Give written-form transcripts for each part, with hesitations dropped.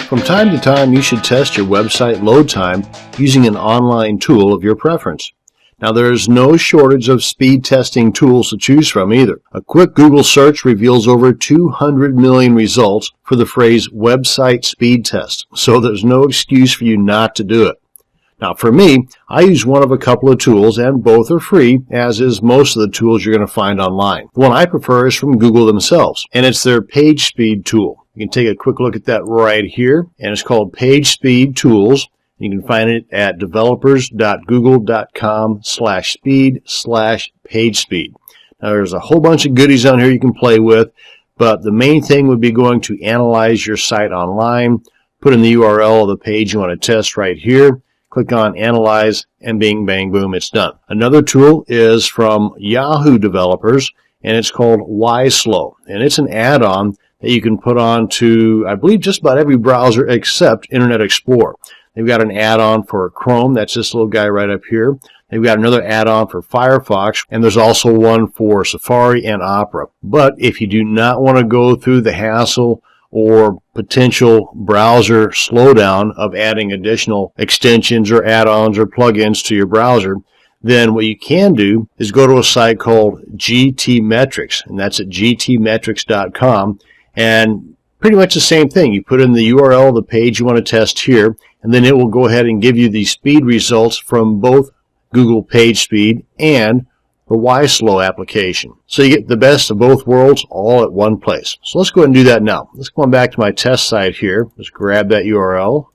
From time to time, you should test your website load time using an online tool of your preference. Now, there's no shortage of speed testing tools to choose from either. A quick Google search reveals over 200 million results for the phrase website speed test, so there's no excuse for you not to do it. Now, for me, I use one of a couple of tools, and both are free, as is most of the tools you're going to find online. The one I prefer is from Google themselves, and it's their page speed tool. You can take a quick look at that right here, and it's called Page Speed Tools. You can find it at developers.google.com/speed/pagespeed. Now, there's a whole bunch of goodies on here you can play with, but the main thing would be going to analyze your site online, put in the URL of the page you want to test right here, click on Analyze, and bing, bang, boom, it's done. Another tool is from Yahoo developers, and it's called YSlow, and it's an add-on that you can put on to, I believe, just about every browser except Internet Explorer. They've got an add-on for Chrome, that's this little guy right up here. They've got another add-on for Firefox, and there's also one for Safari and Opera. But if you do not want to go through the hassle or potential browser slowdown of adding additional extensions or add-ons or plugins to your browser, then what you can do is go to a site called GTmetrix, and that's at gtmetrix.com, and pretty much the same thing. You put in the URL of the page you want to test here, and then it will go ahead and give you the speed results from both Google PageSpeed and the YSlow application. So you get the best of both worlds all at one place. So let's go ahead and do that now. Let's go on back to my test site here. Let's grab that URL.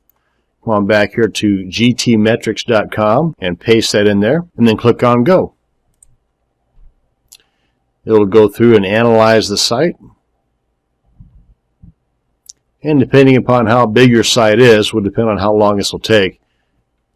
Come on back here to gtmetrix.com and paste that in there, and then click on Go. It'll go through and analyze the site. And depending upon how big your site is, will depend on how long this will take.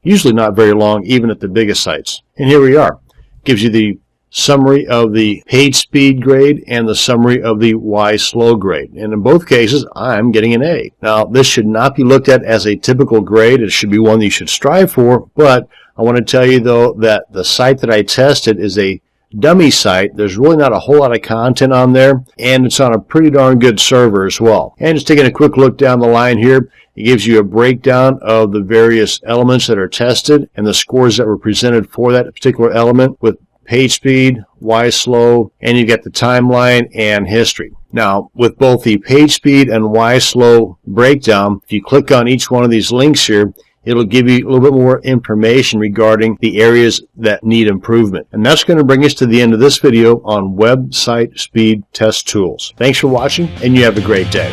Usually not very long, even at the biggest sites. And here we are. It gives you the summary of the page speed grade and the summary of the YSlow grade. And in both cases, I'm getting an A. Now, this should not be looked at as a typical grade. It should be one that you should strive for. But I want to tell you, though, that the site that I tested is a dummy site. There's really not a whole lot of content on there, and it's on a pretty darn good server as well. And just taking a quick look down the line here, it gives you a breakdown of the various elements that are tested and the scores that were presented for that particular element with page speed, YSlow, and you get the timeline and history. Now, with both the page speed and YSlow breakdown, if you click on each one of these links here, it'll give you a little bit more information regarding the areas that need improvement. And that's going to bring us to the end of this video on website speed test tools. Thanks for watching, and you have a great day.